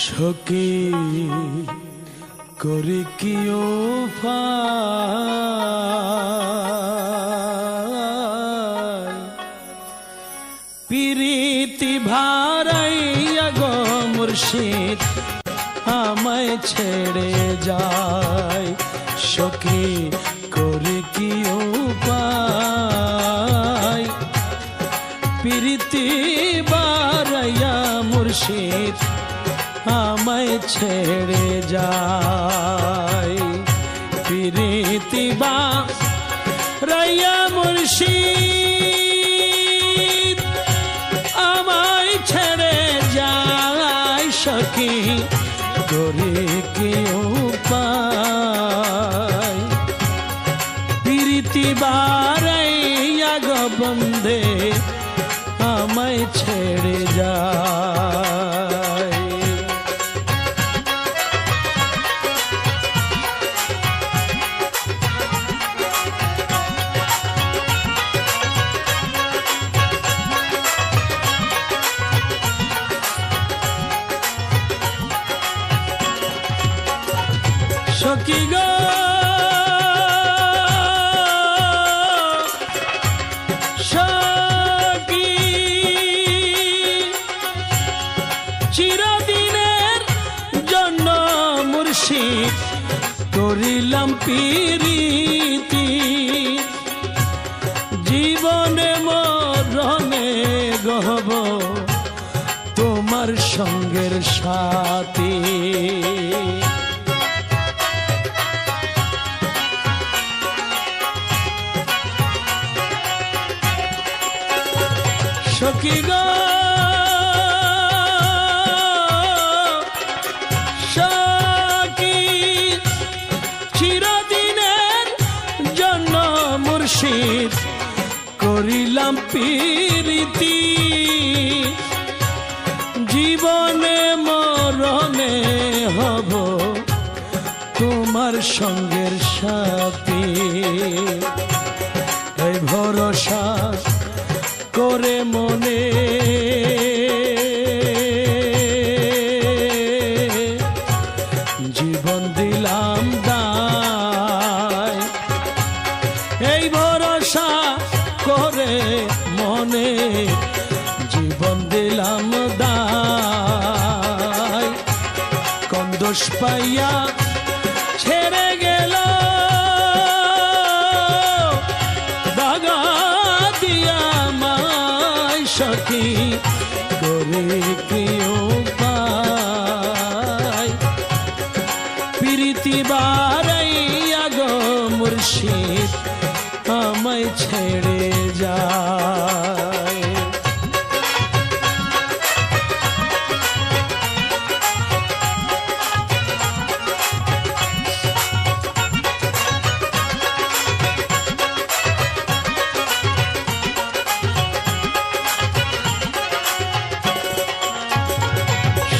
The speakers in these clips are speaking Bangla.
সখী করি কি প্রীতি ভারাইয়া গো মুর্শিদ আমায় ছেড়ে যায়। সখী করি কি উপায় প্রীতি ভারাইয়া মুর্শিদ আমায় ছেড়ে যায়। প্রীতি ভারাইয়া মুর্শিদ আমায় ছেড়ে যায়। সখী করে কি উপায় প্রীতি ভারাইয়া গো বন্দে আমায় ছেড়ে যায়। সখী গো সখী চিরদিনের জন্য মুর্শিদ করিলাম প্রীতি জীবনে মরণে গহব তোমার সঙ্গের সাথী। সখী গো সখী চিরদিনের জন্য মুর্শিদ করিলাম প্রীতি জীবনে মরণে হব তোমার সঙ্গের সাথী। এই ভরসা করে মনে জীবন দিলাম দায়। এই ভরসা করে মনে জীবন দিলাম দায়। কোন দোষ পাইয়া ছেড়ে গেল দাগা দিয়া মায়। সখী করে কি উপায় প্রীতি বারাইয়া গো মুর্শিদ আমায় ছেড়ে যায়।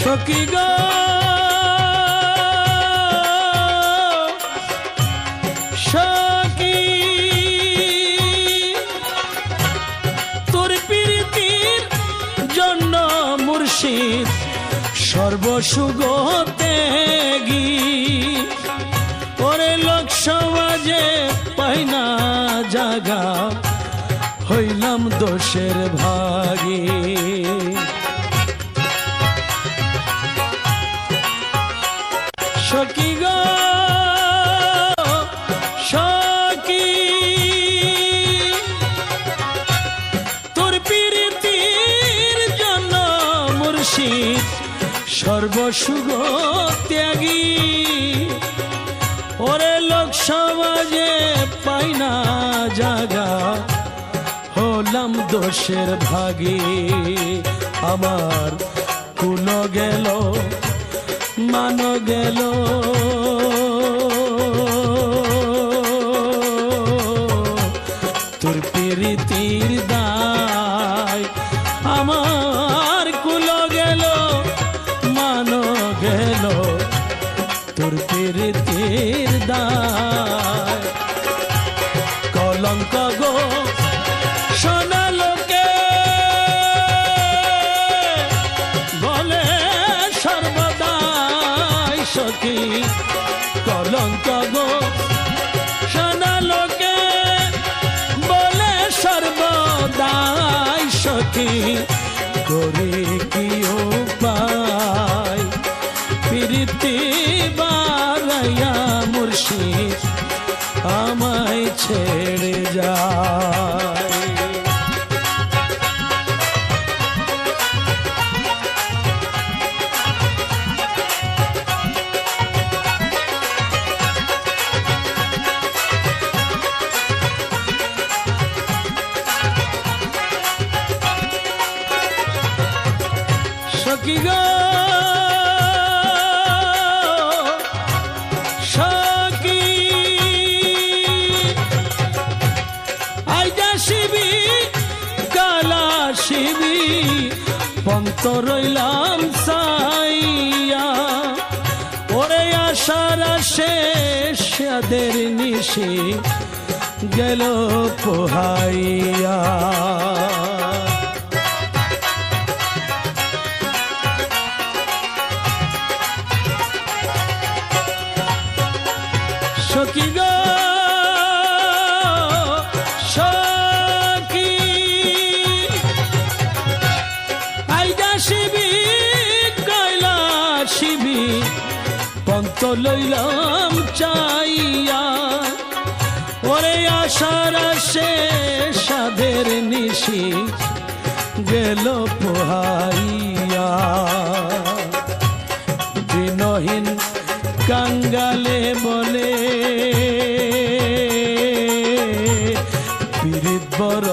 সখী গো সখী তোর প্রীতির জন্য মুর্শিদ সর্বসুখ ত্যাগী ওরে লোক সমাজে পাই না জাগা হইলাম দোষের ভাগী। সখী গো সখী তোর প্রীতির জন্য মুর্শিদ সর্বসুখ ত্যাগী ওরে লোক সমাজে পাই না জাগা হলাম দোষের ভাগী। আমার কুল গেল মান গেল তোর প্রীতির দায়। আমার কুল গেল মান গেল তোর প্রীতির দায়। কলঙ্ক গো সোনা লোকে বলে সর্বদাই সখী, কলঙ্ক গো সোনা লোকে বলে সর্বদাই সখী। করি কি উপায় প্রীতি বারাইয়া মুর্শিদ আমায় ছেড়ে যায়। সখী গো সখী আইজা শিবি কালা শিবি পন্ত রইলাম সাইয়া। ওরে আশার শেষ সাদের নিশি গেল পোহাইয়া। সখী গো সখী আইজা শিবি কয়লা শিবি পন্ত লইলাম চাইয়া। ওরে আশার শেষ সাধের নিশি গেল পোহাইয়া। দিনহীন কাঙ্গালে বলে পীড়িত বড়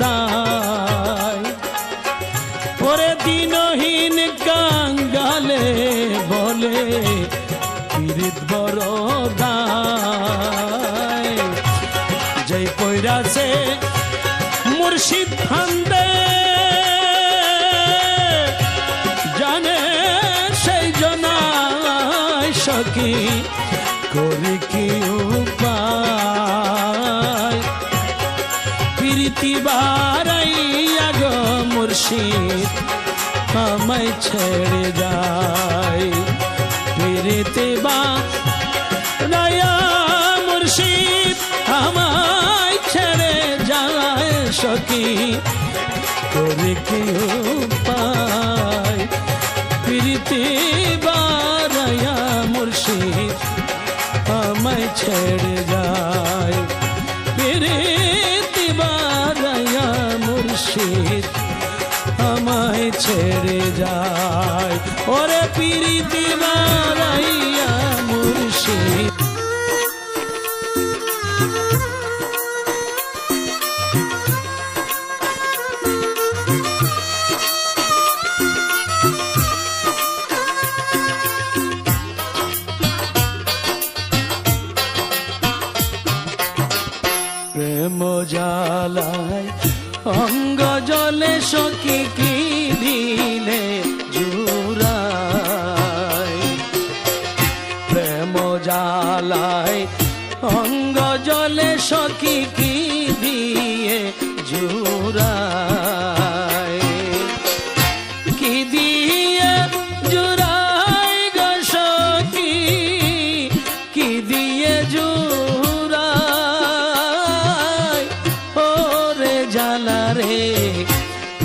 দায়। ওরে দিনহীন কাঙ্গালে বলে পীড়িত বড় দায়। যেই পয়রাছে মুর্শিদ ফান্দে জানে সেই জনায় সখী। করি কি উপায় প্রীতি বারাইয়া গো মুর্শিদ আমায় ছেড়ে যায়। প্রীতি বারাইয়া মুর্শিদ আমায় ছেড়ে যায় সখী। করি কি উপায় প্রীতি বারাইয়া মুর্শিদ আমায় ছেড়ে যায়। প্রীতি বারাইয়া মুর্শিদ আমায় ছেড়ে যায়। ওরে প্রীতি বারাইয়া মুর্শিদ। প্রেম জালায় অঙ্গ জলে সখী কি দিলে জুড়ায়। প্রেম জালায় অঙ্গ জলে সখী কি দিয়ে জুড়ায়। কি দিয়ে জুড়ায় গো সখী, কি দিয়ে জুড়ায়। ওরে জালা রে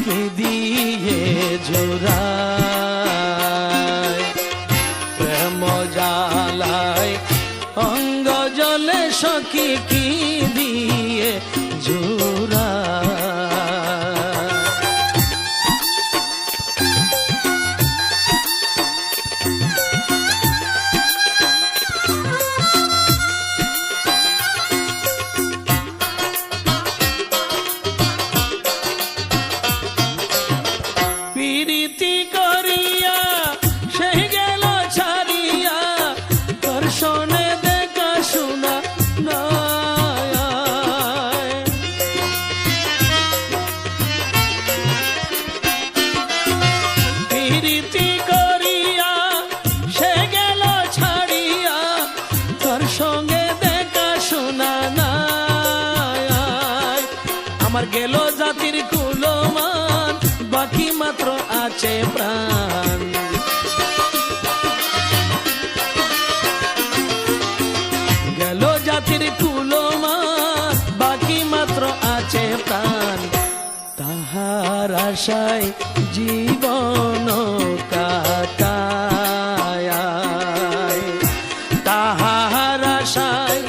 কি দিয়ে জুড়ায়। প্রেম জালায় অঙ্গ জলে সখী কি দিয়ে জুড়ায়। প্রীতি করিয়া সেই গেল ছাড়িয়া তোর শোনে দেখা শোনা না। মাত্র আছে প্রাণ। গেল জাতির কুলমান, বাকি মাত্র আছে প্রাণ। তাহার আশায় জীবন কাটায়, তাহার আশায়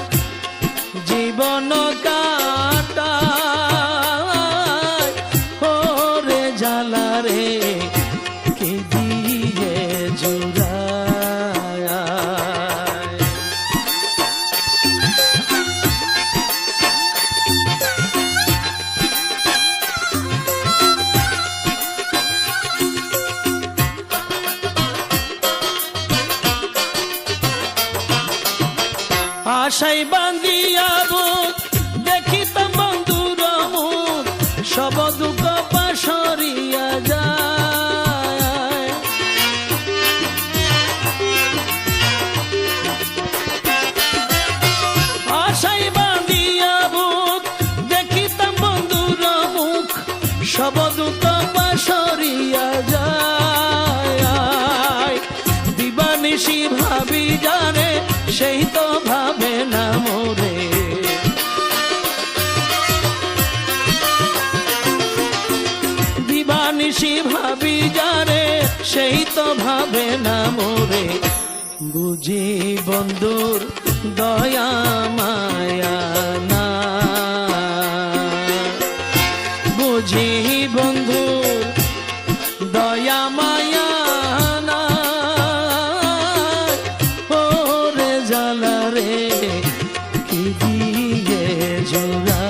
জীবন কাটায়। ওরে জ্বালা রে কে দিয়ে জুড়ায়। আশাই বান্ধিয়া বুক দেখিতাম বন্ধুর মুখ, সব দুঃখ পাশরিয়া যায়। আশাই বান্ধিয়া বুক দেখিতাম বন্ধুর মুখ, সব দুঃখ পাশরিয়া যায়। দিবানিশি ভাবি জানে, সেই তো ভাবে না মোরে। দিবানিশি ভাবি জানে, সেই তো ভাবে না মোরে। বুঝি বন্ধুর দয়া মায়া না, বুঝি বন্ধুর দয়া মায়া না। ওরে জ্বালা রে কি দিয়ে জোড়ায়।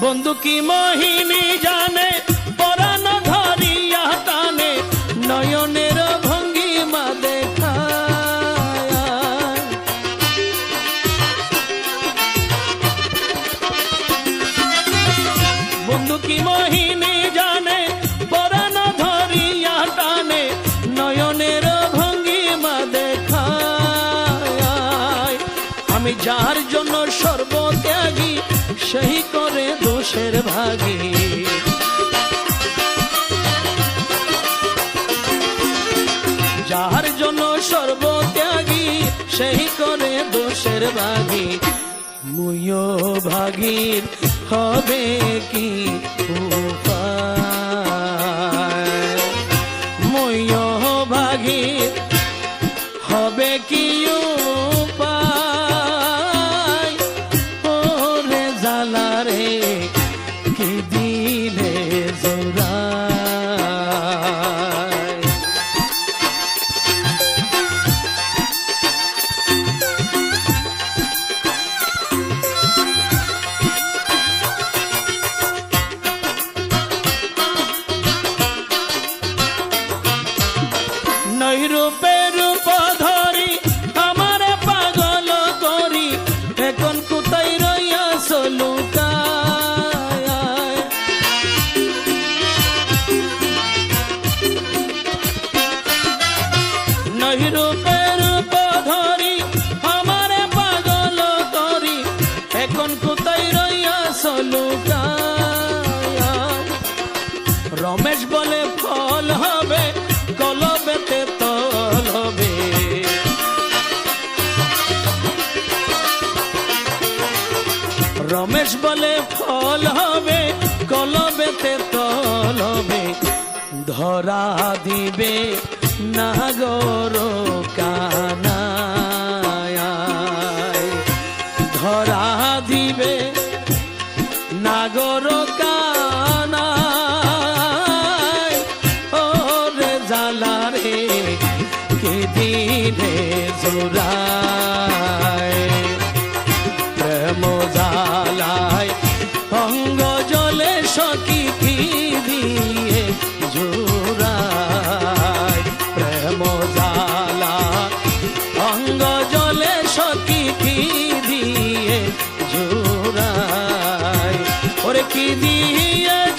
বন্ধু কি মোহিনী জানে, পরাণ ধরিয়া টানে, নয়নের ভঙ্গিমা দেখায়। বন্ধু কি মোহিনী জানে, পরাণ ধরিয়া টানে, নয়নের ভঙ্গিমা দেখায়। আমি যার জন্য সর্বত্যাগী, সেই করে দোষের ভাগী। যাহার জন্য সর্বত্যাগী, সেই করে দোষের ভাগী। মুইও ভাগীর হবে কি উপায়, মুইও ভাগীর হবে কি উপায়। ওরে জ্বালা রে কি দিলে জোড়ায়। নৈরূপে রূপ ধরি আমার পাগল করি, এখন কোথায় রইয়াছ লুকায়। নৈরূপে রূপ ধরি আমার পাগল করি, এখন কোথায় রইয়াছ লুকায়। রমেশ বলে ফল হবে, কলবেতে তল হবে। রমেশ বলে ফল হবে, কলবেতে তল হবে। ধরা দিবে নাগর কানায়, ধরা দিবে নাগর কানায়। ওরে জ্বালা রে কে দিলে জোড়ায়। প্রেম জ্বালায় অঙ্গ জলে সখী কি দিয়ে জোড়ায়। প্রেম জ্বালা কি দিয়ে